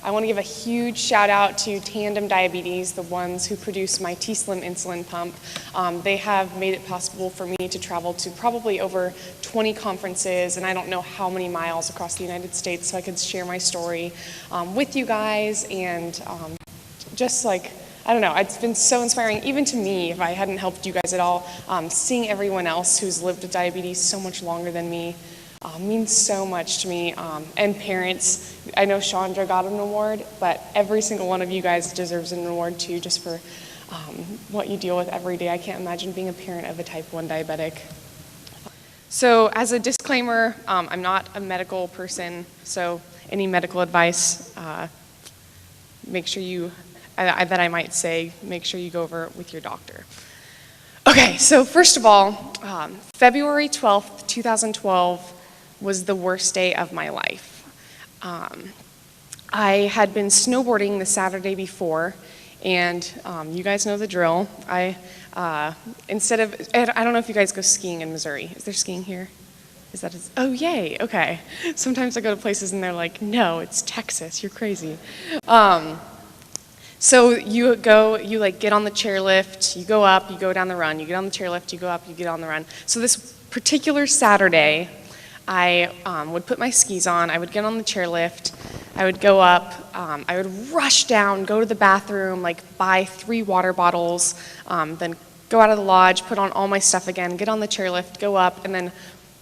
I want to give a huge shout out to Tandem Diabetes, the ones who produce my T-Slim insulin pump. They have made it possible for me to travel to probably over 20 conferences, and I don't know how many miles across the United States, so I could share my story with you guys, and just like, I don't know, it's been so inspiring, even to me, if I hadn't helped you guys at all. Seeing everyone else who's lived with diabetes so much longer than me means so much to me. And parents, I know Chandra got an award, but every single one of you guys deserves an award too, just for what you deal with every day. I can't imagine being a parent of a type 1 diabetic. So as a disclaimer, I'm not a medical person, so any medical advice, make sure you, that I might say, make sure you go over it with your doctor. Okay, so first of all, February 12th, 2012 was the worst day of my life. I had been snowboarding the Saturday before, and you guys know the drill. I don't know if you guys go skiing in Missouri. Is there skiing here? Oh, yay, okay. Sometimes I go to places and they're like, no, it's Texas, you're crazy. So you get on the chairlift, you go up, you go down the run, you get on the chairlift, you go up, you get on the run. So this particular Saturday, I would put my skis on, I would get on the chairlift, I would go up, I would rush down, go to the bathroom, buy 3 water bottles, then go out of the lodge, put on all my stuff again, get on the chairlift, go up, and then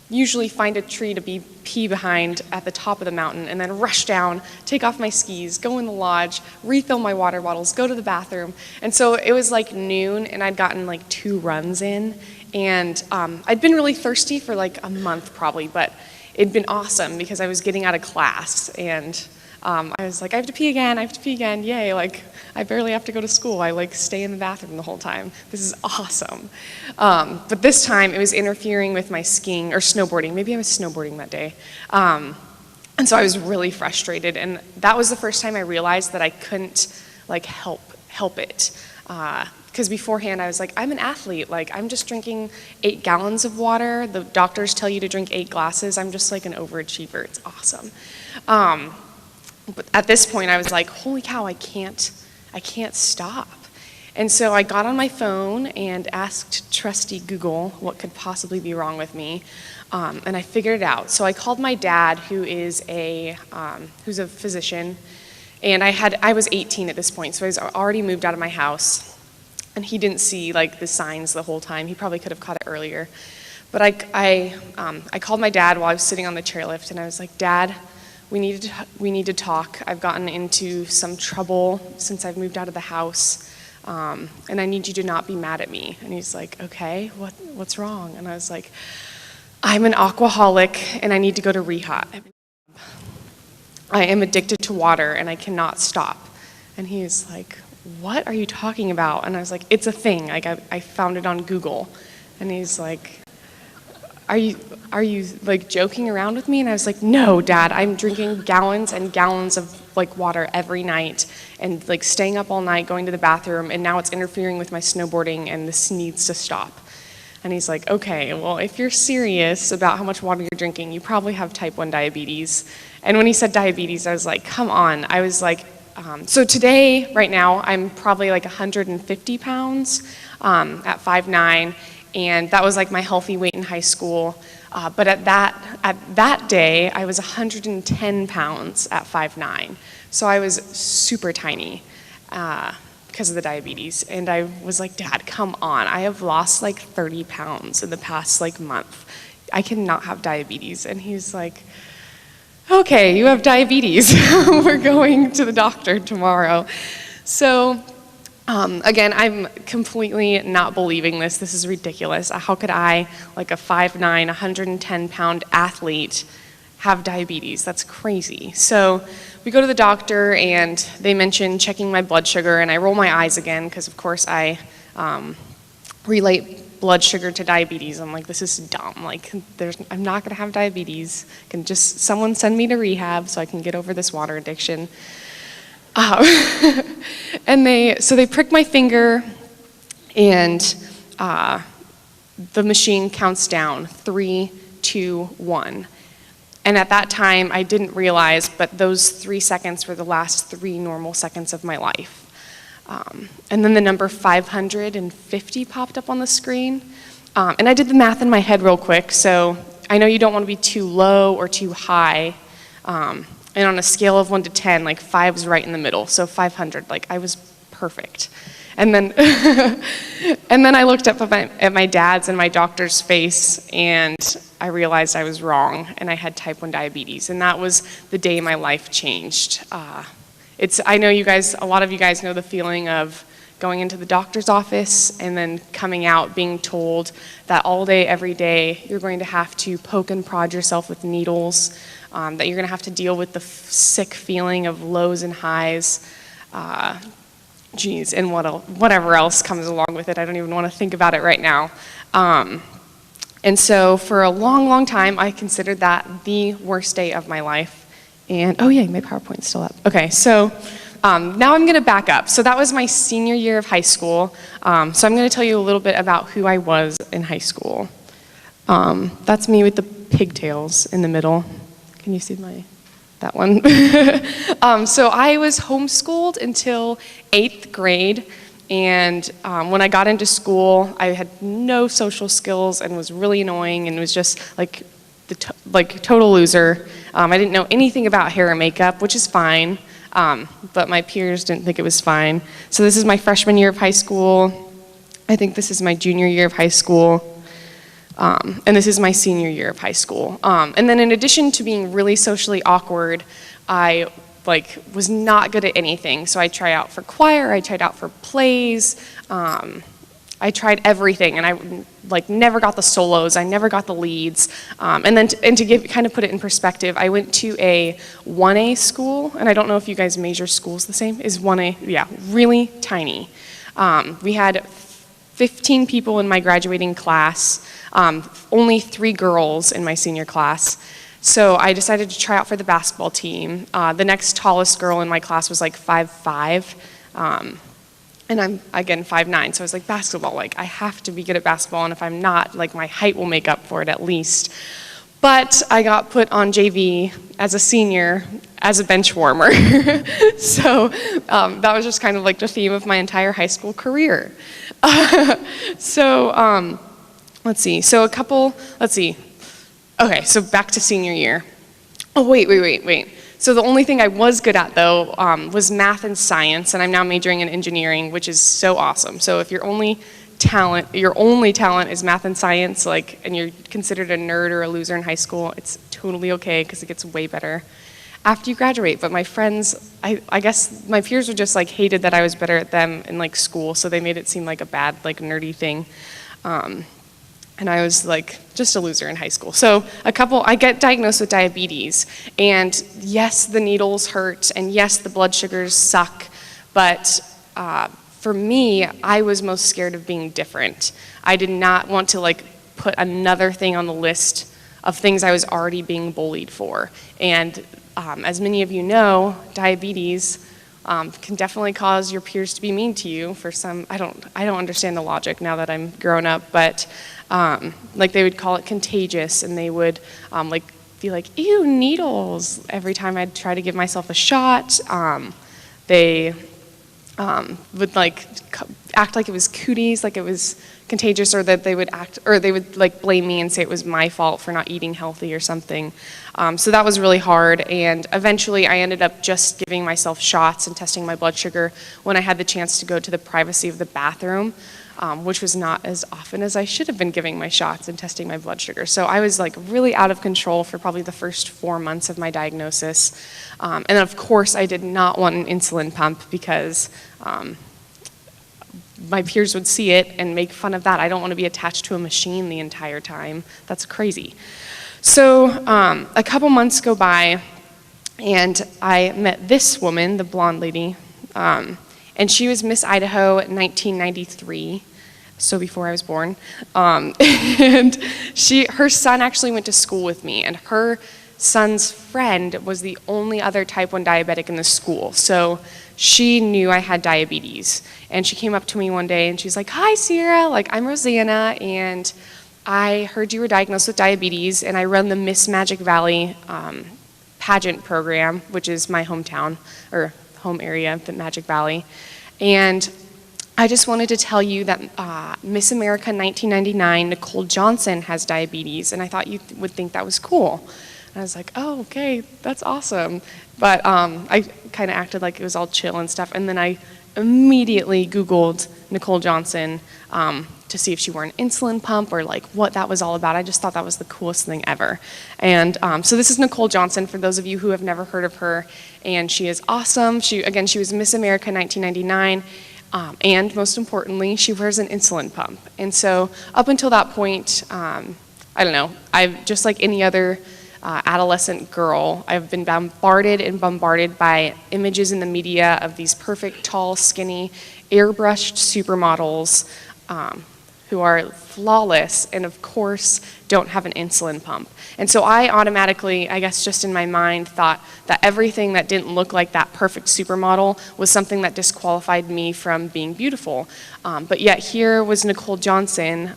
usually find a tree to pee behind at the top of the mountain, and then rush down, take off my skis, go in the lodge, refill my water bottles, go to the bathroom. And so it was like noon, and I'd gotten 2 runs in, and I'd been really thirsty for a month probably, but it'd been awesome because I was getting out of class, and I was like, I have to pee again, yay, I barely have to go to school, I stay in the bathroom the whole time, this is awesome. But this time it was interfering with my skiing, or snowboarding, maybe I was snowboarding that day. And so I was really frustrated, and that was the first time I realized that I couldn't help it. Because beforehand I was like, I'm an athlete, I'm just drinking 8 gallons of water, the doctors tell you to drink 8 glasses, I'm just an overachiever, it's awesome. But at this point I was like, holy cow, I can't stop. And so I got on my phone and asked trusty Google what could possibly be wrong with me, and I figured it out. So I called my dad, who's a physician, and I was 18 at this point, so I was already moved out of my house, and he didn't see the signs the whole time. He probably could have caught it earlier. But I called my dad while I was sitting on the chairlift, and I was like, Dad, we need to talk. I've gotten into some trouble since I've moved out of the house, and I need you to not be mad at me. And he's like, okay, what's wrong? And I was like, I'm an aquaholic, and I need to go to rehab. I am addicted to water, and I cannot stop. And he's like, what are you talking about? And I was like, it's a thing. I found it on Google. And he's like, are you joking around with me? And I was like, no, Dad, I'm drinking gallons and gallons of water every night, and staying up all night, going to the bathroom, and now it's interfering with my snowboarding, and this needs to stop. And he's like, okay, well, if you're serious about how much water you're drinking, you probably have type 1 diabetes. And when he said diabetes, I was like, come on. I was like, so today, right now, I'm probably 150 pounds at 5'9", and that was my healthy weight in high school. But at that day, I was 110 pounds at 5'9". So I was super tiny because of the diabetes. And I was like, Dad, come on. I have lost 30 pounds in the past month. I cannot have diabetes. And he's like, okay, you have diabetes. We're going to the doctor tomorrow. So again, I'm completely not believing this. This is ridiculous. How could I, a 5'9", 110-pound athlete, have diabetes? That's crazy. So we go to the doctor, and they mention checking my blood sugar, and I roll my eyes again because, of course, I relate blood sugar to diabetes. I'm like, this is dumb. I'm not going to have diabetes. Can just someone send me to rehab so I can get over this water addiction. And they prick my finger, and the machine counts down 3, 2, 1. And at that time, I didn't realize, but those 3 seconds were the last 3 normal seconds of my life. And then the number 550 popped up on the screen. And I did the math in my head real quick, so I know you don't want to be too low or too high. And on a scale of 1 to 10, like 5 is right in the middle, so 500, like I was perfect. And then, and then I looked up at my dad's and my doctor's face, and I realized I was wrong, and I had type 1 diabetes, and that was the day my life changed. I know you guys, a lot of you guys know the feeling of going into the doctor's office and then coming out being told that all day, every day, you're going to have to poke and prod yourself with needles, that you're going to have to deal with the sick feeling of lows and highs, and whatever else comes along with it. I don't even want to think about it right now. And so for a long, long time, I considered that the worst day of my life. And, oh yeah, my PowerPoint's still up. Okay, so now I'm going to back up. So that was my senior year of high school. So I'm going to tell you a little bit about who I was in high school. That's me with the pigtails in the middle. Can you see that one? So I was homeschooled until 8th grade. And when I got into school, I had no social skills and was really annoying and was just like total loser. I didn't know anything about hair and makeup, which is fine. But my peers didn't think it was fine. So this is my freshman year of high school. I think this is my junior year of high school. And this is my senior year of high school. And then in addition to being really socially awkward, I was not good at anything. So I tried out for choir, I tried out for plays, I tried everything, and I never got the solos, I never got the leads. And to kind of put it in perspective, I went to a 1A school, and I don't know if you guys measure schools the same. Is 1A, yeah, really tiny. We had 15 people in my graduating class, only 3 girls in my senior class. So I decided to try out for the basketball team. The next tallest girl in my class was like 5'5", and I'm, again, 5'9", so I was like, basketball, I have to be good at basketball, and if I'm not, my height will make up for it at least. But I got put on JV as a senior as a bench warmer. So that was just kind of the theme of my entire high school career. So let's see. Okay, so back to senior year. Oh, wait. So the only thing I was good at, though, was math and science, and I'm now majoring in engineering, which is so awesome. So if your only talent is math and science, and you're considered a nerd or a loser in high school, it's totally okay, because it gets way better after you graduate. But my friends, I guess my peers were just hated that I was better at them in school, so they made it seem like a bad nerdy thing. And I was just a loser in high school. So I get diagnosed with diabetes, and yes, the needles hurt, and yes, the blood sugars suck, but for me, I was most scared of being different. I did not want to put another thing on the list of things I was already being bullied for. And as many of you know, diabetes can definitely cause your peers to be mean to you for some, I don't understand the logic now that I'm grown up, but they would call it contagious, and they would be like, ew, needles, every time I'd try to give myself a shot. They would act like it was cooties, like it was contagious, or that they would blame me and say it was my fault for not eating healthy or something. So that was really hard, and eventually I ended up just giving myself shots and testing my blood sugar when I had the chance to go to the privacy of the bathroom, which was not as often as I should have been giving my shots and testing my blood sugar. So I was really out of control for probably the first 4 months of my diagnosis. And of course I did not want an insulin pump, because my peers would see it and make fun of that. I don't want to be attached to a machine the entire time. That's crazy. So a couple months go by, and I met this woman, the blonde lady, and she was Miss Idaho 1993, so before I was born. And her son actually went to school with me, and her son's friend was the only other type 1 diabetic in the school. So she knew I had diabetes, and she came up to me one day and she's like, "Hi, Sierra, I'm Rosanna, and I heard you were diagnosed with diabetes, and I run the Miss Magic Valley pageant program, which is my hometown, or home area, the Magic Valley. And I just wanted to tell you that Miss America 1999, Nicole Johnson, has diabetes, and I thought you would think that was cool. And I was like, oh, okay, that's awesome. But I kind of acted like it was all chill and stuff, and then I immediately Googled Nicole Johnson to see if she wore an insulin pump or like what that was all about. I just thought that was the coolest thing ever. And so this is Nicole Johnson, for those of you who have never heard of her, and she is awesome. She was Miss America 1999, and most importantly, she wears an insulin pump. And so up until that point, I don't know, I've just like any other adolescent girl, I've been bombarded by images in the media of these perfect, tall, skinny, airbrushed supermodels who are flawless and, of course, don't have an insulin pump. And so I automatically, I guess just in my mind, thought that everything that didn't look like that perfect supermodel was something that disqualified me from being beautiful. But yet here was Nicole Johnson,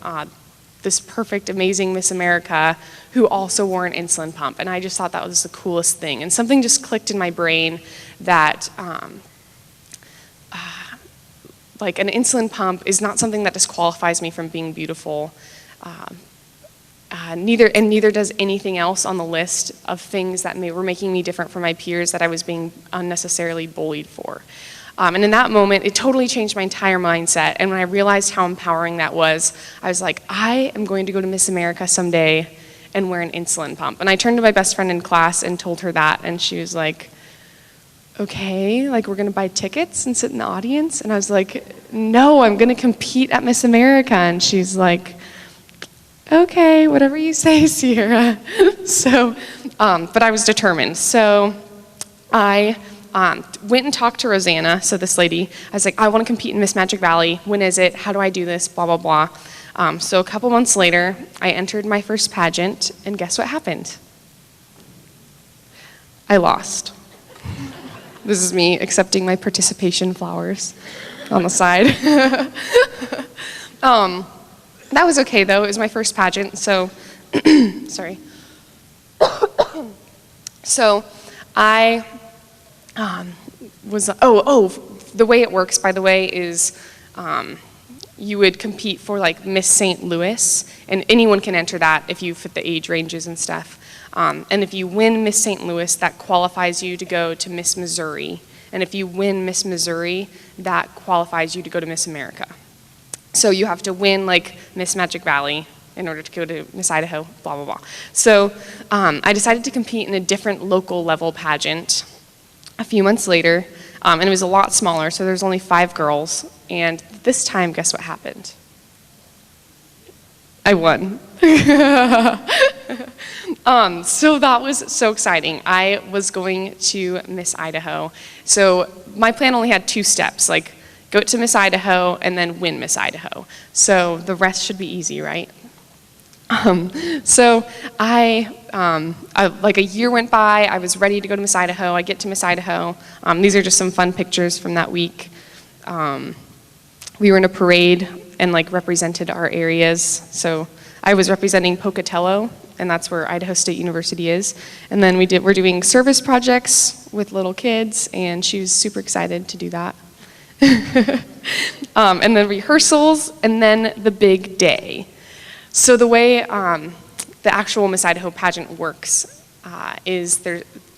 this perfect, amazing Miss America, who also wore an insulin pump. And I just thought that was the coolest thing. And something just clicked in my brain that like an insulin pump is not something that disqualifies me from being beautiful. Neither does anything else on the list of things that were making me different from my peers that I was being unnecessarily bullied for. And in that moment, it totally changed my entire mindset. And when I realized how empowering that was, I was like, I am going to go to Miss America someday and wear an insulin pump. And I turned to my best friend in class and told her that, and she was like, okay, like we're gonna buy tickets and sit in the audience? And I was like, no, I'm gonna compete at Miss America. And she's like, okay, whatever you say, Sierra. So, but I was determined. So I went and talked to Rosanna, so this lady. I was like, I want to compete in Miss Magic Valley. When is it? How do I do this? Blah, blah, blah. So a couple months later, I entered my first pageant, and guess what happened? I lost. This is me accepting my participation flowers on the side. That was okay, though. It was my first pageant, so, sorry. So I the way it works, by the way, is you would compete for like Miss St. Louis, and anyone can enter that if you fit the age ranges and stuff. And if you win Miss St. Louis, that qualifies you to go to Miss Missouri. And if you win Miss Missouri, that qualifies you to go to Miss America. So you have to win like Miss Magic Valley in order to go to Miss Idaho, blah, blah, blah. So I decided to compete in a different local level pageant a few months later, and it was a lot smaller, so there was only 5 girls. And this time, guess what happened? I won. So that was so exciting. I was going to Miss Idaho. So my plan only had 2 steps, like go to Miss Idaho and then win Miss Idaho. So the rest should be easy, right? So like a year went by, I was ready to go to Miss Idaho. I get to Miss Idaho. These are just some fun pictures from that week. We were in a parade and like represented our areas. So I was representing Pocatello, and that's where Idaho State University is. And then we're doing service projects with little kids, and she was super excited to do that. And then rehearsals, and then the big day. So the way the actual Miss Idaho pageant works is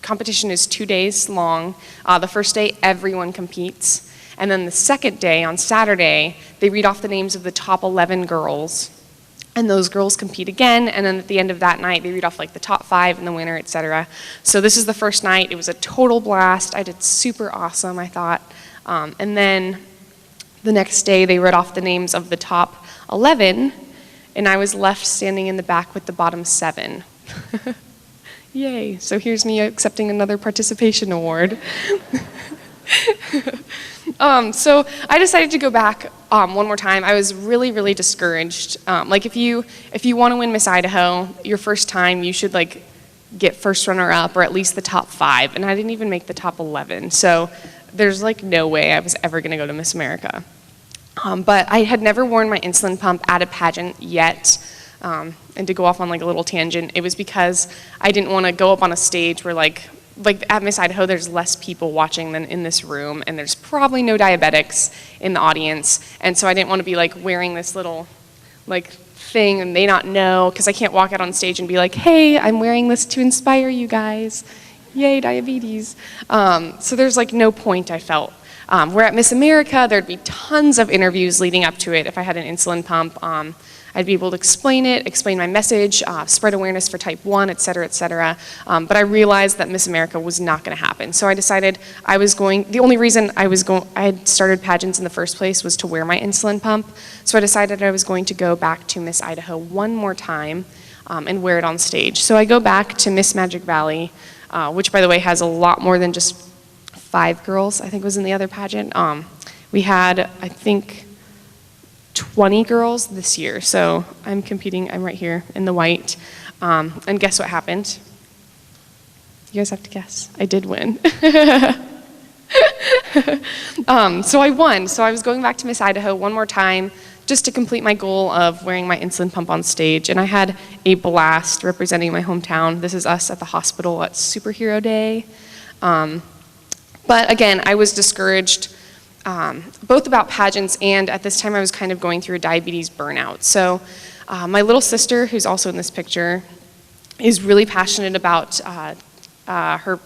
competition is 2 days long. The first day, everyone competes. And then the second day, on Saturday, they read off the names of the top 11 girls. And those girls compete again, and then at the end of that night, they read off like the top 5 and the winner, etc. So this is the first night. It was a total blast. I did super awesome, I thought. And then the next day, they read off the names of the top 11, and I was left standing in the back with the bottom 7. Yay. So here's me accepting another participation award. So I decided to go back one more time. I was really, really discouraged. Like if you want to win Miss Idaho, your first time, you should like get first runner-up or at least the top 5. And I didn't even make the top 11. So there's like no way I was ever going to go to Miss America. But I had never worn my insulin pump at a pageant yet. And to go off on like a little tangent, it was because I didn't want to go up on a stage where like at Miss Idaho, there's less people watching than in this room, and there's probably no diabetics in the audience, and so I didn't want to be like wearing this little like thing and they not know, because I can't walk out on stage and be like, hey, I'm wearing this to inspire you guys, yay, diabetes. So there's like no point, I felt. Where at Miss America, there'd be tons of interviews leading up to it if I had an insulin pump. I'd be able to explain it, explain my message, spread awareness for type 1, et cetera, et cetera. But I realized that Miss America was not going to happen. So I decided the only reason I had started pageants in the first place was to wear my insulin pump. So I decided I was going to go back to Miss Idaho one more time and wear it on stage. So I go back to Miss Magic Valley, which by the way has a lot more than just 5 girls, I think was in the other pageant. We had, I think, 20 girls this year, so I'm competing, I'm right here in the white, and guess what happened? You guys have to guess. I did win. So I won, so I was going back to Miss Idaho one more time just to complete my goal of wearing my insulin pump on stage, and I had a blast representing my hometown. This is us at the hospital at Superhero Day. But again, I was discouraged both about pageants, and at this time I was kind of going through a diabetes burnout. So my little sister, who's also in this picture, is really passionate about her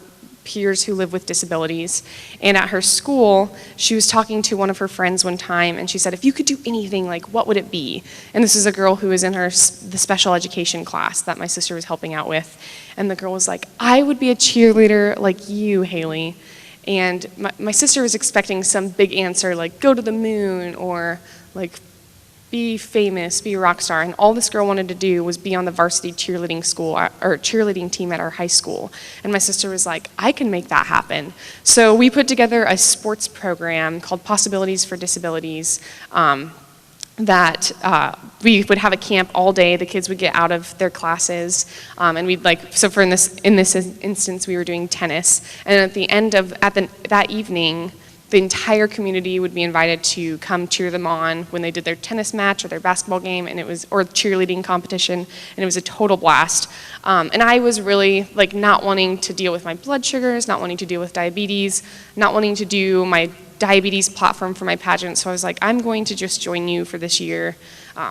peers who live with disabilities. And at her school, she was talking to one of her friends one time, and she said, if you could do anything, like, what would it be? And this is a girl who was in the special education class that my sister was helping out with. And the girl was like, I would be a cheerleader like you, Haley. And my sister was expecting some big answer like go to the moon or like be famous, be a rock star. And all this girl wanted to do was be on the varsity cheerleading cheerleading team at our high school. And my sister was like, I can make that happen. So we put together a sports program called Possibilities for Disabilities that we would have a camp all day. The kids would get out of their classes, and we'd so in this instance, we were doing tennis. And at the end of that evening, the entire community would be invited to come cheer them on when they did their tennis match or their basketball game, or cheerleading competition, and it was a total blast. And I was really not wanting to deal with my blood sugars, not wanting to deal with diabetes, not wanting to do my diabetes platform for my pageant, so I was like, I'm going to just join you for this year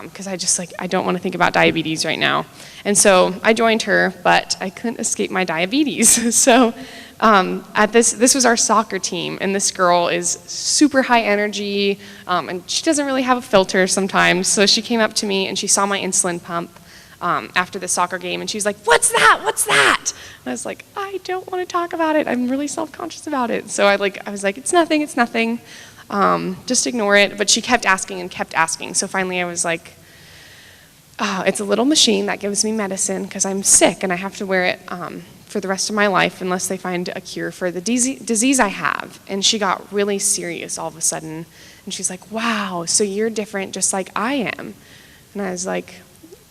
because I don't want to think about diabetes right now. And so I joined her, but I couldn't escape my diabetes. So this was our soccer team, and this girl is super high energy, and she doesn't really have a filter sometimes, so she came up to me and she saw my insulin pump after the soccer game, and she was like, what's that? What's that? And I was like, I don't want to talk about it. I'm really self-conscious about it. So I was like, it's nothing, it's nothing. Just ignore it. But she kept asking and kept asking. So finally I was like, it's a little machine that gives me medicine because I'm sick and I have to wear it for the rest of my life unless they find a cure for the disease I have. And she got really serious all of a sudden. And she's like, wow, so you're different just like I am. And I was like,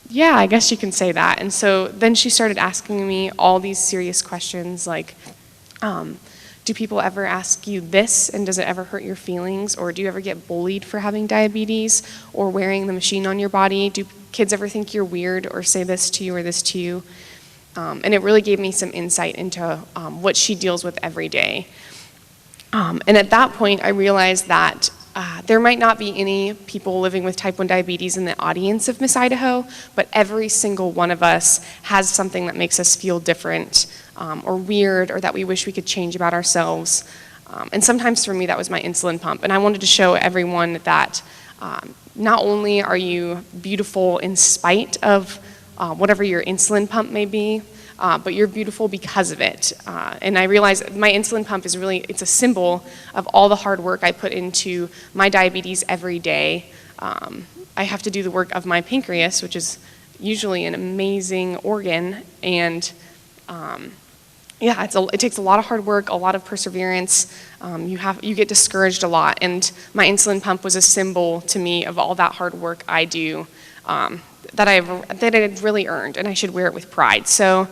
yeah, I guess you can say that. And so then she started asking me all these serious questions like, do people ever ask you this, and does it ever hurt your feelings? Or do you ever get bullied for having diabetes or wearing the machine on your body? Do kids ever think you're weird or say this to you or this to you? And it really gave me some insight into what she deals with every day. And at that point, I realized that there might not be any people living with type 1 diabetes in the audience of Miss Idaho, but every single one of us has something that makes us feel different or weird, or that we wish we could change about ourselves. And sometimes for me that was my insulin pump. And I wanted to show everyone that not only are you beautiful in spite of whatever your insulin pump may be, but you're beautiful because of it. And I realized my insulin pump is it's a symbol of all the hard work I put into my diabetes every day. I have to do the work of my pancreas, which is usually an amazing organ, and it takes a lot of hard work, a lot of perseverance. You get discouraged a lot, and my insulin pump was a symbol to me of all that hard work I do that I had really earned, and I should wear it with pride. So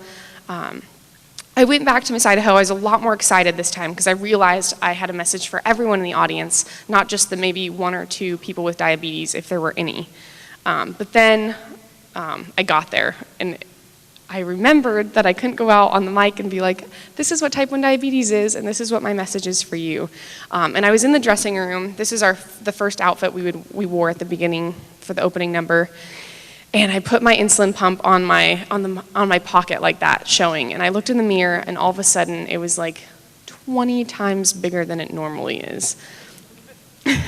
I went back to Miss Idaho. I was a lot more excited this time because I realized I had a message for everyone in the audience, not just the maybe 1 or 2 people with diabetes, if there were any. But then I got there. And I remembered that I couldn't go out on the mic and be like, this is what type 1 diabetes is, and this is what my message is for you. And I was in the dressing room. This is the first outfit we wore at the beginning for the opening number. And I put my insulin pump on my pocket like that, showing. And I looked in the mirror, and all of a sudden, it was like 20 times bigger than it normally is.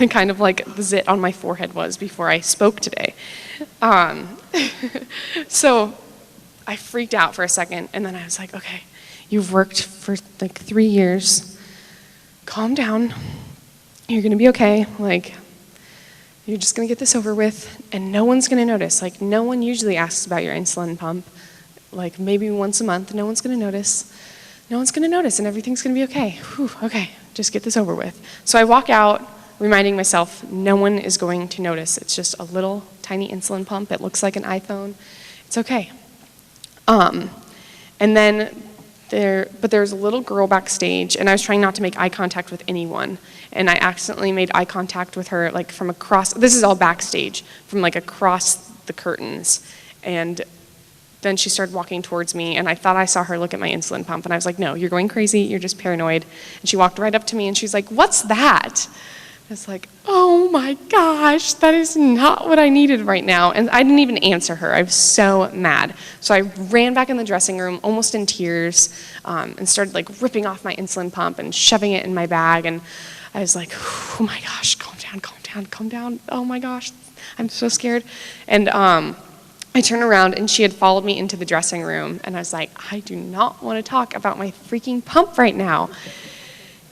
Kind of like the zit on my forehead was before I spoke today. So I freaked out for a second, and then I was like, okay, you've worked for like 3 years. Calm down. You're gonna be okay. Like, you're just gonna get this over with, and no one's gonna notice. Like, no one usually asks about your insulin pump. Like, maybe once a month, no one's gonna notice. No one's gonna notice, and everything's gonna be okay. Whew, okay, just get this over with. So I walk out, reminding myself, no one is going to notice. It's just a little tiny insulin pump. It looks like an iPhone. It's okay. And then there was a little girl backstage, and I was trying not to make eye contact with anyone, and I accidentally made eye contact with her, like from across, this is all backstage, from like across the curtains, and then she started walking towards me, and I thought I saw her look at my insulin pump, and I was like, no, you're going crazy, you're just paranoid, and she walked right up to me, and she's like, what's that? I was like, oh my gosh, that is not what I needed right now. And I didn't even answer her. I was so mad. So I ran back in the dressing room, almost in tears, and started like ripping off my insulin pump and shoving it in my bag. And I was like, oh my gosh, calm down, calm down, calm down. Oh my gosh, I'm so scared. And I turned around, and she had followed me into the dressing room. And I was like, I do not want to talk about my freaking pump right now.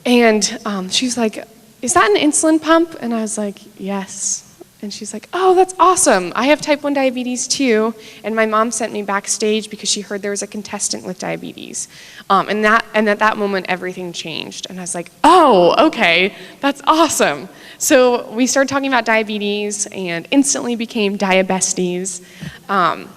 And she's like, is that an insulin pump? And I was like, yes. And she's like, oh, that's awesome. I have type 1 diabetes too. And my mom sent me backstage because she heard there was a contestant with diabetes. And at that moment, everything changed. And I was like, oh, okay, that's awesome. So we started talking about diabetes and instantly became diabesties. And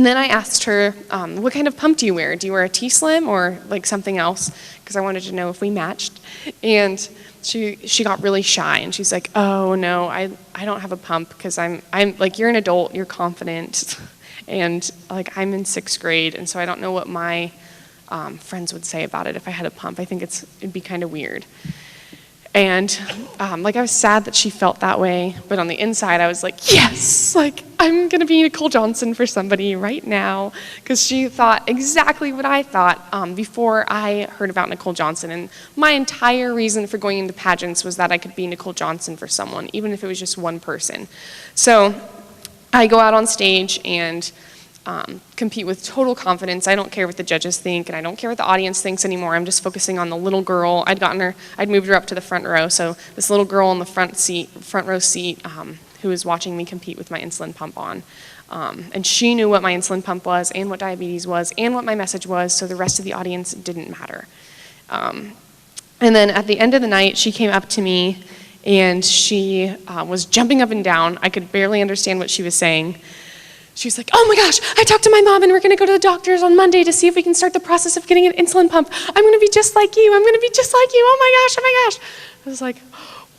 then I asked her, what kind of pump do you wear? Do you wear a T-Slim or like something else? Because I wanted to know if we matched. And she got really shy, and she's like, oh no, I don't have a pump because I'm like, you're an adult, you're confident, and like I'm in 6th grade, and so I don't know what my friends would say about it if I had a pump. I think it'd be kind of weird. And like I was sad that she felt that way, but on the inside I was like, yes, like I'm gonna be Nicole Johnson for somebody right now, because she thought exactly what I thought before I heard about Nicole Johnson. And my entire reason for going into pageants was that I could be Nicole Johnson for someone, even if it was just one person. So I go out on stage and compete with total confidence. I don't care what the judges think, and I don't care what the audience thinks anymore. I'm just focusing on the little girl. I'd moved her up to the front row, so this little girl in the front row seat, who was watching me compete with my insulin pump on. And she knew what my insulin pump was, and what diabetes was, and what my message was, so the rest of the audience didn't matter. And then at the end of the night, she came up to me, and she was jumping up and down. I could barely understand what she was saying. She was like, oh my gosh, I talked to my mom, and we're gonna go to the doctors on Monday to see if we can start the process of getting an insulin pump. I'm gonna be just like you, I'm gonna be just like you, oh my gosh, oh my gosh. I was like,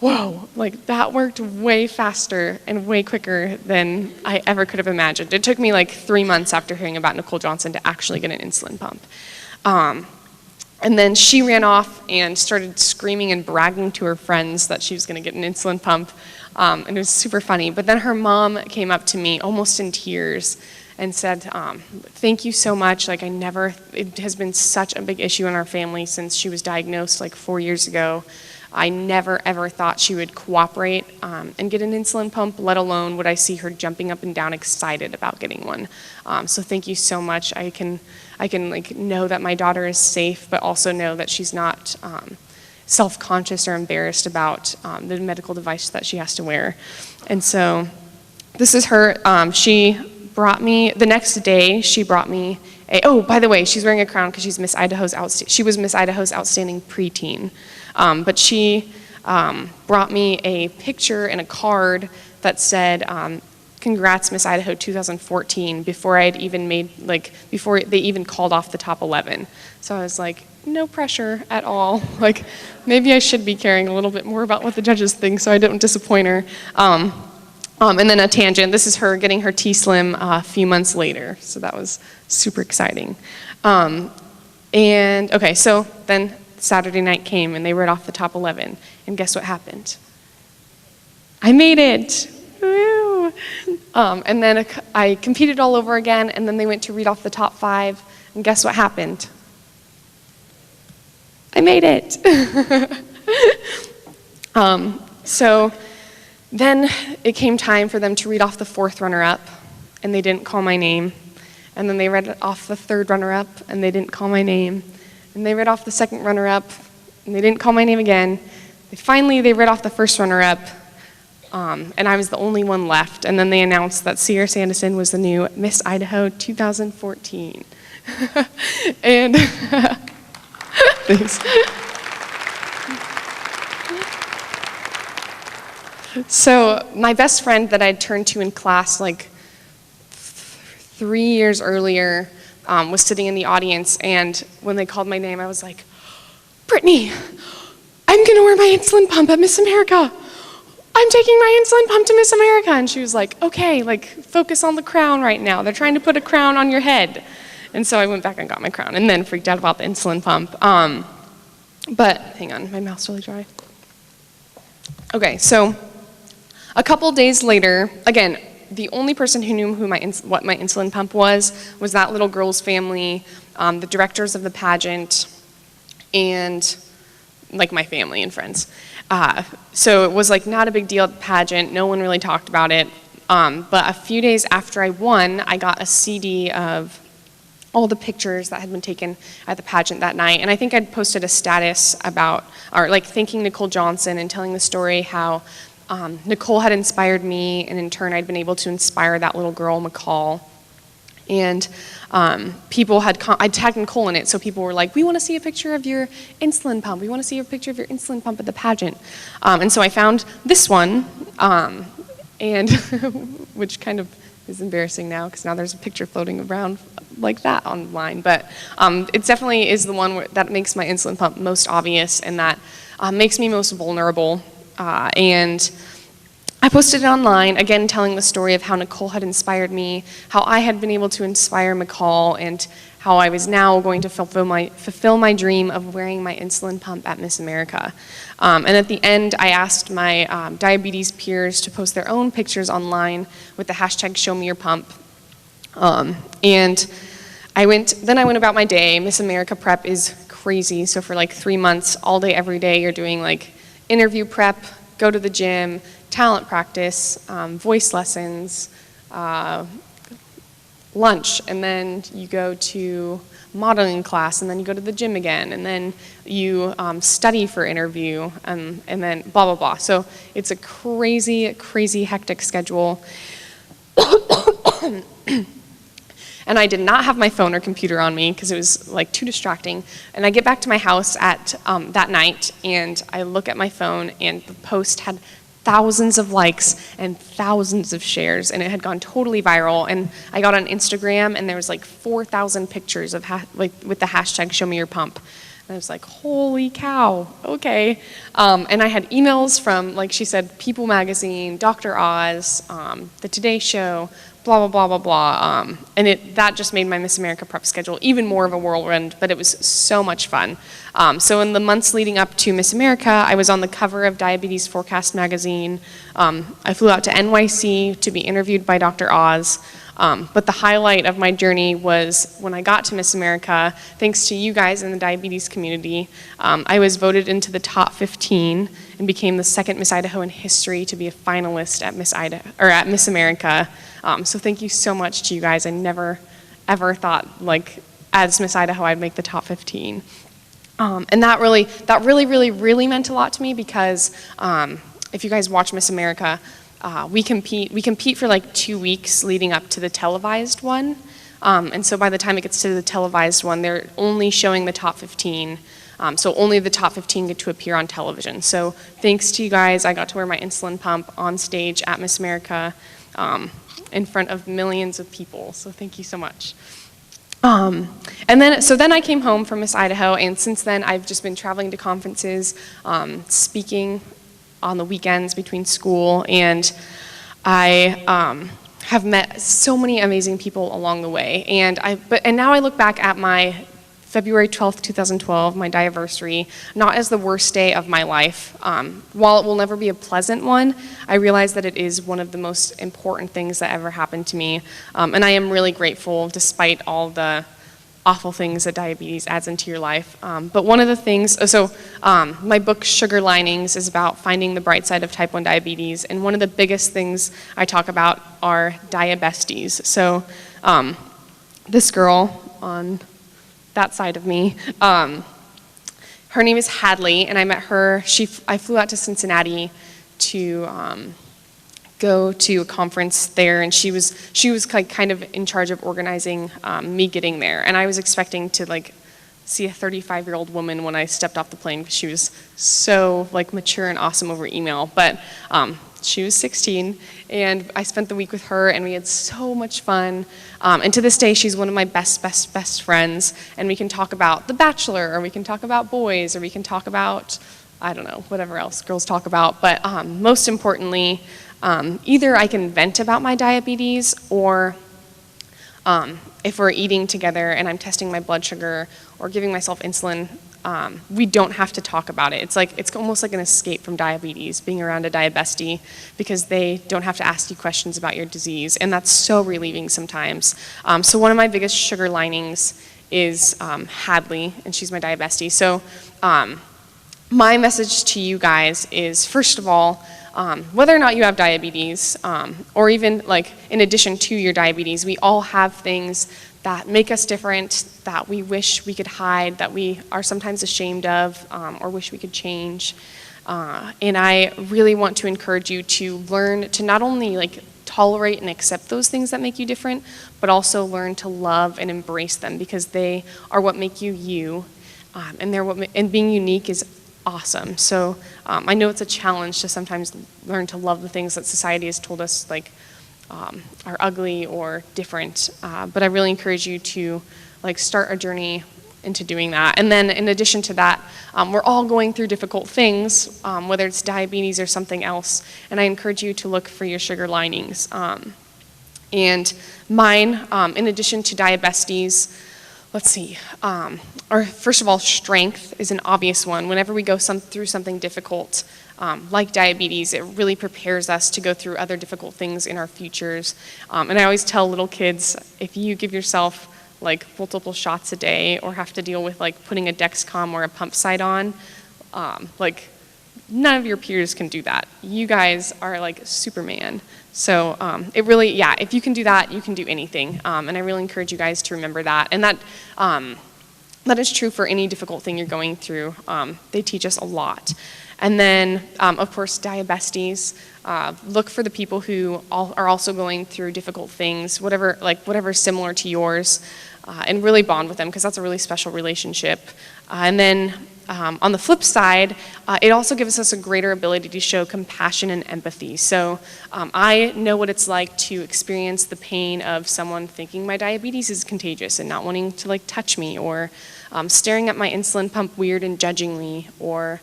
whoa, like that worked way faster and way quicker than I ever could have imagined. It took me like 3 months after hearing about Nicole Johnson to actually get an insulin pump. And then she ran off and started screaming and bragging to her friends that she was gonna get an insulin pump. And it was super funny. But then her mom came up to me almost in tears and said, thank you so much. Like it has been such a big issue in our family since she was diagnosed like 4 years ago. I never ever thought she would cooperate and get an insulin pump, let alone would I see her jumping up and down excited about getting one. So thank you so much. I can like know that my daughter is safe, but also know that she's not self-conscious or embarrassed about the medical device that she has to wear. And so this is her. She brought me, the next day, she brought me oh, by the way, she's wearing a crown because she was Miss Idaho's outstanding preteen. But she brought me a picture and a card that said, congrats Miss Idaho 2014, before I had even before they even called off the top 11. So I was like, no pressure at all. Like, maybe I should be caring a little bit more about what the judges think so I don't disappoint her. And then a tangent, this is her getting her T-Slim a few months later, so that was super exciting. And okay, so then Saturday night came and they read off the top 11, and guess what happened? I made it! Woo! And then I competed all over again, and then they went to read off the top 5, and guess what happened? I made it! So then it came time for them to read off the 4th runner-up, and they didn't call my name. And then they read off the 3rd runner-up, and they didn't call my name. And they read off the 2nd runner-up, and they didn't call my name again. Finally, they read off the 1st runner-up, and I was the only one left. And then they announced that Sierra Sandison was the new Miss Idaho 2014. And thanks. So my best friend that I'd turned to in class like 3 years earlier was sitting in the audience, and when they called my name, I was like, Brittany, I'm gonna wear my insulin pump at Miss America. I'm taking my insulin pump to Miss America. And she was like, okay, like focus on the crown right now. They're trying to put a crown on your head. And so I went back and got my crown and then freaked out about the insulin pump. But hang on, my mouth's really dry. Okay, so a couple days later, again, the only person who knew what my insulin pump was that little girl's family, the directors of the pageant, and like my family and friends. So it was like not a big deal at the pageant. No one really talked about it. But a few days after I won, I got a CD of all the pictures that had been taken at the pageant that night. And I think I'd posted a status about, or like thanking Nicole Johnson and telling the story how Nicole had inspired me, and in turn I'd been able to inspire that little girl, McCall. And people had, I'd tagged Nicole in it, so people were like, we want to see a picture of your insulin pump. We want to see a picture of your insulin pump at the pageant. And so I found this one, and which kind of is embarrassing now, because now there's a picture floating around like that online. But it definitely is the one that makes my insulin pump most obvious, and that makes me most vulnerable. And I posted it online, again telling the story of how Nicole had inspired me, how I had been able to inspire McCall, and how I was now going to fulfill my dream of wearing my insulin pump at Miss America. And at the end, I asked my diabetes peers to post their own pictures online with the hashtag #ShowMeYourPump. And then I went about my day. Miss America prep is crazy, so for like 3 months, all day, every day, you're doing like interview prep, go to the gym, talent practice, voice lessons, lunch, and then you go to modeling class, and then you go to the gym again, and then you study for interview, and then blah, blah, blah. So it's a crazy, crazy hectic schedule. And I did not have my phone or computer on me because it was like too distracting. And I get back to my house at that night, and I look at my phone, and the post had thousands of likes and thousands of shares, and it had gone totally viral. And I got on Instagram, and there was like 4,000 pictures of with the hashtag #ShowMeYourPump. And I was like, holy cow, okay. And I had emails from, like she said, People Magazine, Dr. Oz, The Today Show, blah, blah, blah, blah, blah. And that just made my Miss America prep schedule even more of a whirlwind, but it was so much fun. So in the months leading up to Miss America, I was on the cover of Diabetes Forecast magazine. I flew out to NYC to be interviewed by Dr. Oz. But the highlight of my journey was when I got to Miss America, thanks to you guys in the diabetes community, I was voted into the top 15 and became the second Miss Idaho in history to be a finalist at Miss America. So thank you so much to you guys. I never, ever thought, like, as Miss Idaho, I'd make the top 15. And that really meant a lot to me because if you guys watch Miss America, we compete for like 2 weeks leading up to the televised one. And so by the time it gets to the televised one, they're only showing the top 15. So only the top 15 get to appear on television. So thanks to you guys, I got to wear my insulin pump on stage at Miss America in front of millions of people. So thank you so much. And then I came home from Miss Idaho, and since then I've just been traveling to conferences, speaking on the weekends between school, and I have met so many amazing people along the way, and now I look back at my February 12th, 2012, my diaversary, not as the worst day of my life. While it will never be a pleasant one, I realize that it is one of the most important things that ever happened to me, and I am really grateful despite all the awful things that diabetes adds into your life. But one of the things, my book, Sugar Linings, is about finding the bright side of type 1 diabetes, and one of the biggest things I talk about are diabesties. So this girl on that side of me, her name is Hadley, and I met her, I flew out to Cincinnati to go to a conference there, and she was kind of in charge of organizing me getting there. And I was expecting to see a 35-year-old woman when I stepped off the plane because she was so mature and awesome over email. But she was 16, and I spent the week with her, and we had so much fun. And to this day, she's one of my best friends. And we can talk about The Bachelor, or we can talk about boys, or we can talk about, I don't know, whatever else girls talk about. But most importantly, either I can vent about my diabetes, or if we're eating together and I'm testing my blood sugar or giving myself insulin, we don't have to talk about it. It's almost like an escape from diabetes, being around a diabestie, because they don't have to ask you questions about your disease, and that's so relieving sometimes. So one of my biggest sugar linings is Hadley, and she's my diabestie. So my message to you guys is, first of all, whether or not you have diabetes, or even in addition to your diabetes, we all have things that make us different, that we wish we could hide, that we are sometimes ashamed of, or wish we could change. And I really want to encourage you to learn to not only tolerate and accept those things that make you different, but also learn to love and embrace them, because they are what make you you, and being unique is awesome. So I know it's a challenge to sometimes learn to love the things that society has told us are ugly or different, but I really encourage you to start a journey into doing that. And then in addition to that, we're all going through difficult things, whether it's diabetes or something else, and I encourage you to look for your sugar linings. And mine, in addition to diabesties, let's see, first of all, strength is an obvious one. Whenever we go through something difficult, like diabetes, it really prepares us to go through other difficult things in our futures. And I always tell little kids, if you give yourself multiple shots a day, or have to deal with putting a Dexcom or a pump site on, none of your peers can do that. You guys are Superman. So it really, yeah, if you can do that, you can do anything. And I really encourage you guys to remember that. And that is true for any difficult thing you're going through. They teach us a lot. And then, of course, diabesties. Look for the people who are also going through difficult things, whatever similar to yours, and really bond with them, because that's a really special relationship. And then on the flip side, it also gives us a greater ability to show compassion and empathy. So I know what it's like to experience the pain of someone thinking my diabetes is contagious and not wanting to touch me, or staring at my insulin pump weird and judging me, or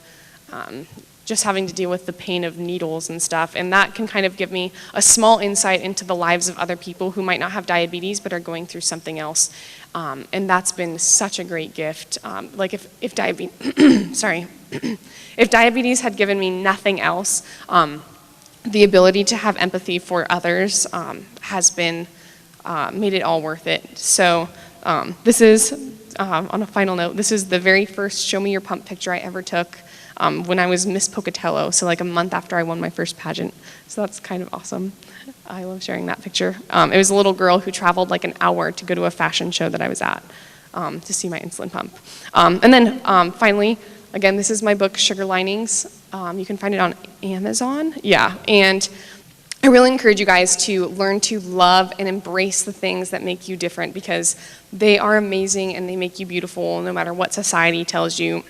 just having to deal with the pain of needles and stuff. And that can kind of give me a small insight into the lives of other people who might not have diabetes but are going through something else. And that's been such a great gift. If diabetes, sorry, if diabetes had given me nothing else, the ability to have empathy for others has been made it all worth it. So this is, on a final note, this is the very first Show Me Your Pump picture I ever took. When I was Miss Pocatello, so a month after I won my first pageant. So that's kind of awesome. I love sharing that picture. It was a little girl who traveled an hour to go to a fashion show that I was at to see my insulin pump. And then finally, again, this is my book, Sugar Linings. You can find it on Amazon. Yeah, and I really encourage you guys to learn to love and embrace the things that make you different, because they are amazing and they make you beautiful no matter what society tells you.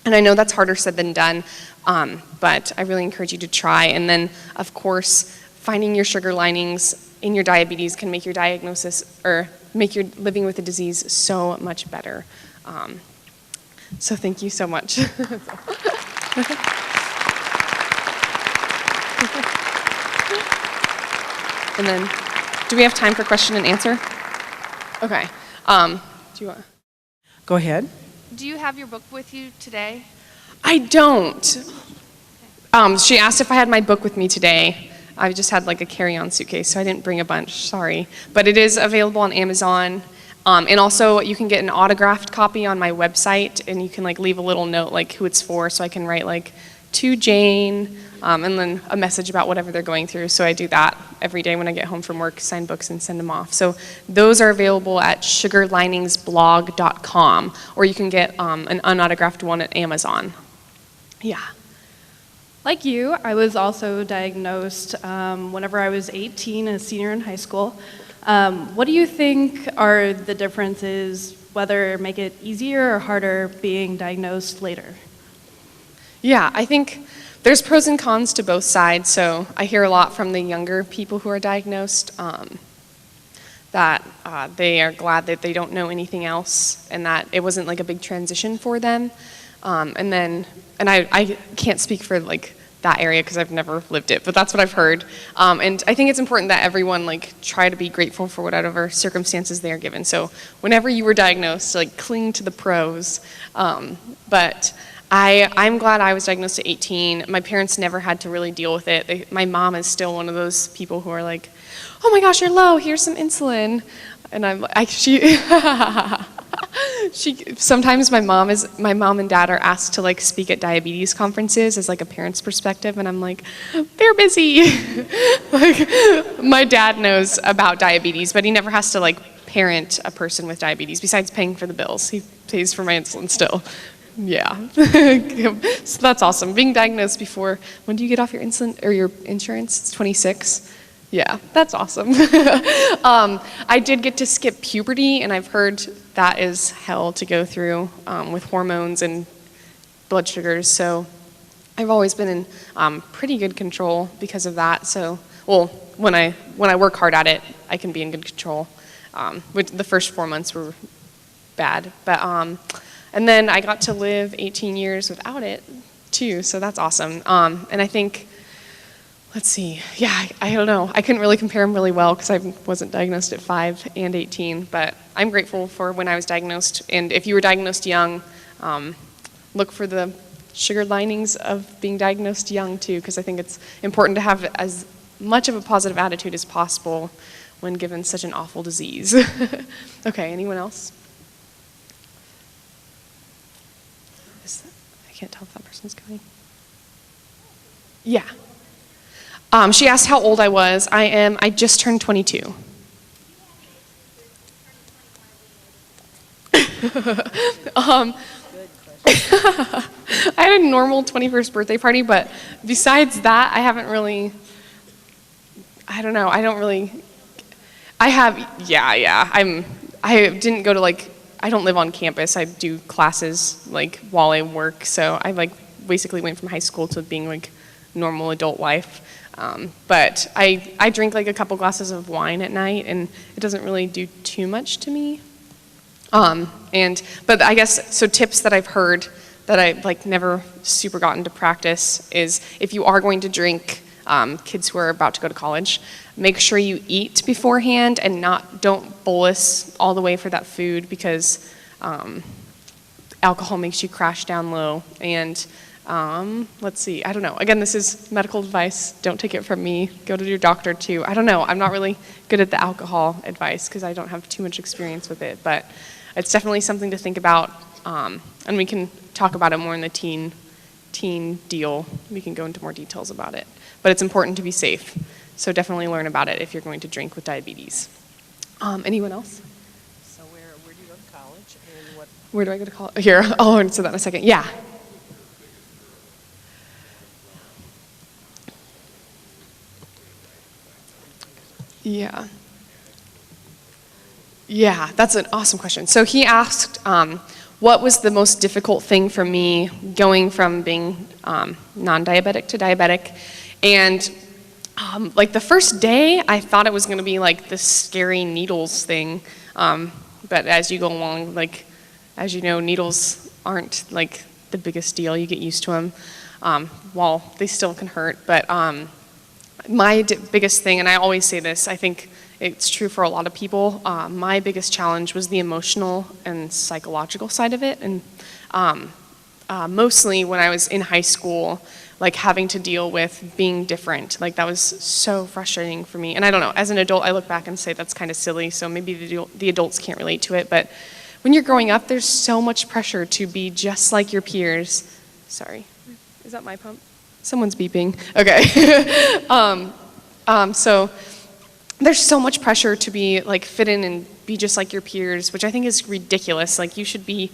And I know that's harder said than done, but I really encourage you to try. And then, of course, finding your sugar linings in your diabetes can make your diagnosis, or make your living with the disease so much better. So thank you so much. And then, do we have time for question and answer? Okay. Do you want? Go ahead. Do you have your book with you today? I don't. She asked if I had my book with me today. I just had like a carry-on suitcase, so I didn't bring a bunch, sorry. But it is available on Amazon. And also you can get an autographed copy on my website, and you can like leave a little note like who it's for, so I can write like, to Jane, and then a message about whatever they're going through. So I do that every day when I get home from work, sign books and send them off. So those are available at sugarliningsblog.com, or you can get an unautographed one at Amazon. Yeah. Like you, I was also diagnosed whenever I was 18, a senior in high school. What do you think are the differences, whether make it easier or harder being diagnosed later? Yeah, I think there's pros and cons to both sides. So I hear a lot from the younger people who are diagnosed that they are glad that they don't know anything else and that it wasn't like a big transition for them. And I can't speak for like that area because I've never lived it, but that's what I've heard. And I think it's important that everyone like try to be grateful for whatever circumstances they are given. So whenever you were diagnosed, like cling to the pros. But I'm glad I was diagnosed at 18. My parents never had to really deal with it. My mom is still one of those people who are like, oh my gosh, you're low, here's some insulin. And sometimes my mom and dad are asked to like speak at diabetes conferences as like a parent's perspective, and I'm like, they're busy. Like, my dad knows about diabetes, but he never has to like parent a person with diabetes besides paying for the bills. He pays for my insulin still. Yeah. So that's awesome. Being diagnosed before, when do you get off your insulin or your insurance? It's 26. Yeah, that's awesome. I did get to skip puberty, and I've heard that is hell to go through with hormones and blood sugars. So I've always been in pretty good control because of that. So, well, when I work hard at it, I can be in good control. Which the first 4 months were bad, but and then I got to live 18 years without it too. So that's awesome. And I think. Let's see. Yeah, I don't know. I couldn't really compare them really well because I wasn't diagnosed at 5 and 18, but I'm grateful for when I was diagnosed. And if you were diagnosed young, look for the sugar linings of being diagnosed young too, because I think it's important to have as much of a positive attitude as possible when given such an awful disease. Okay, anyone else? I can't tell if that person's coming. Yeah. She asked how old I was. I just turned 22. I had a normal 21st birthday party, but besides that, I haven't really, I don't know, I don't really, I didn't go to like, I don't live on campus. I do classes like while I work, so I like basically went from high school to being like normal adult life. But I drink like a couple glasses of wine at night, and it doesn't really do too much to me. But I guess, so tips that I've heard that I like never super got into practice is if you are going to drink, kids who are about to go to college, make sure you eat beforehand and don't bolus all the way for that food, because alcohol makes you crash down low. And let's see, I don't know. Again, this is medical advice. Don't take it from me. Go to your doctor too. I don't know. I'm not really good at the alcohol advice because I don't have too much experience with it, but it's definitely something to think about. And we can talk about it more in the teen deal. We can go into more details about it. But it's important to be safe. So definitely learn about it if you're going to drink with diabetes. Anyone else? So where do you go to college, and what? Where do I go to college? Here, I'll answer that in a second. Yeah. Yeah, that's an awesome question. So he asked, what was the most difficult thing for me going from being non-diabetic to diabetic? And like the first day, I thought it was going to be like this scary needles thing. But as you go along, like, as you know, needles aren't like the biggest deal. You get used to them, while they still can hurt. But my biggest thing, and I always say this, I think it's true for a lot of people, my biggest challenge was the emotional and psychological side of it. And mostly when I was in high school, like having to deal with being different, like that was so frustrating for me. And I don't know, as an adult, I look back and say that's kind of silly, so maybe the adults can't relate to it. But when you're growing up, there's so much pressure to be just like your peers. Sorry, is that my pump? Someone's beeping. Okay. So there's so much pressure to be like fit in and be just like your peers, which I think is ridiculous. Like you should be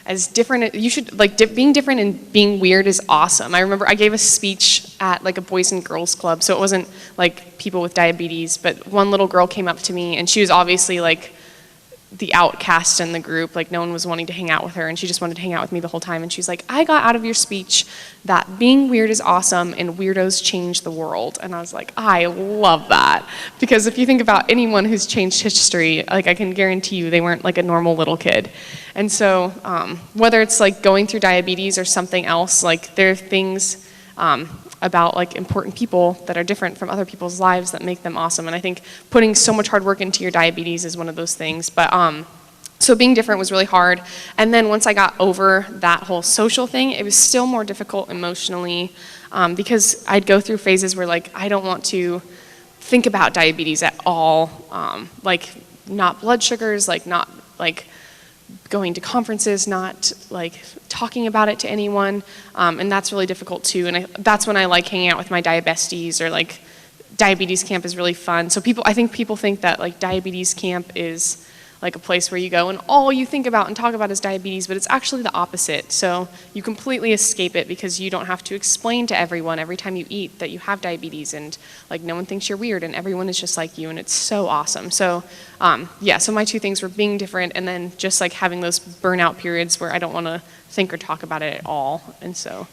as different, you should, like being different and being weird is awesome. I remember I gave a speech at like a boys and girls club, so it wasn't like people with diabetes, but one little girl came up to me and she was obviously like the outcast in the group, like no one was wanting to hang out with her, and she just wanted to hang out with me the whole time. And she's like, I got out of your speech that being weird is awesome and weirdos change the world. And I was like, I love that, because if you think about anyone who's changed history, like I can guarantee you they weren't like a normal little kid. And so whether it's like going through diabetes or something else, like there are things about like important people that are different from other people's lives that make them awesome. And I think putting so much hard work into your diabetes is one of those things. But so being different was really hard. And then once I got over that whole social thing, it was still more difficult emotionally because I'd go through phases where like I don't want to think about diabetes at all, like not blood sugars, like not like going to conferences, not like talking about it to anyone, and that's really difficult too. And that's when I like hanging out with my diabesties, or like diabetes camp is really fun. So I think people think that like diabetes camp is like a place where you go and all you think about and talk about is diabetes, but it's actually the opposite. So you completely escape it because you don't have to explain to everyone every time you eat that you have diabetes, and like no one thinks you're weird and everyone is just like you, and it's so awesome. So yeah, so my two things were being different and then just like having those burnout periods where I don't want to think or talk about it at all. And so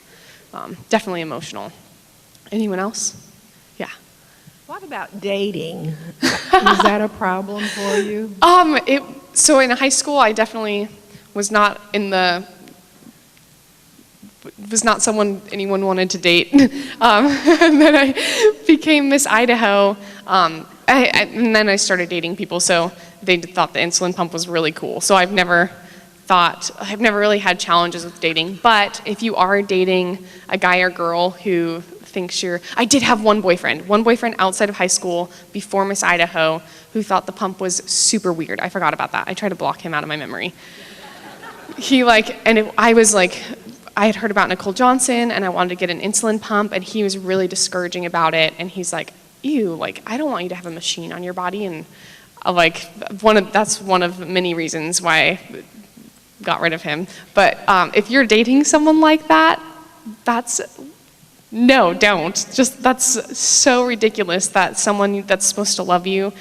definitely emotional. Anyone else? Yeah. What about dating? Is that a problem for you? So in high school, I definitely was not someone anyone wanted to date. And then I became Miss Idaho, and then I started dating people, so they thought the insulin pump was really cool. So I've never really had challenges with dating. But if you are dating a guy or girl who thinks I did have one boyfriend outside of high school before Miss Idaho who thought the pump was super weird. I forgot about that. I tried to block him out of my memory. I had heard about Nicole Johnson and I wanted to get an insulin pump, and he was really discouraging about it, and he's like, ew, like I don't want you to have a machine on your body. And that's one of many reasons why I got rid of him. But if you're dating someone like that, no, don't. Just that's so ridiculous that someone that's supposed to love you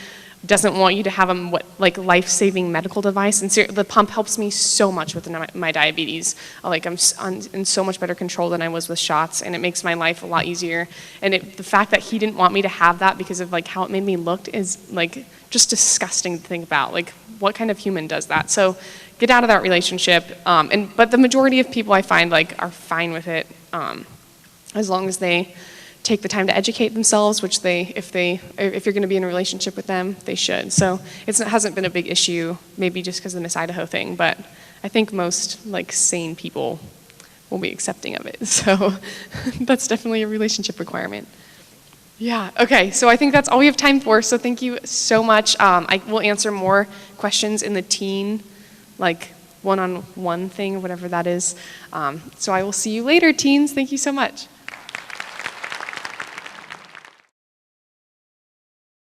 doesn't want you to have a life-saving medical device. And the pump helps me so much with my diabetes. Like I'm in so much better control than I was with shots, and it makes my life a lot easier. And the fact that he didn't want me to have that because of like how it made me look is like just disgusting to think about. Like what kind of human does that? So get out of that relationship. But the majority of people I find like are fine with it. As long as they take the time to educate themselves, which if you're going to be in a relationship with them, they should. So it hasn't been a big issue, maybe just because of the Miss Idaho thing, but I think most like sane people will be accepting of it. So that's definitely a relationship requirement. Yeah, okay, so I think that's all we have time for, so thank you so much. I will answer more questions in the teen, like one-on-one thing, whatever that is. So I will see you later, teens. Thank you so much.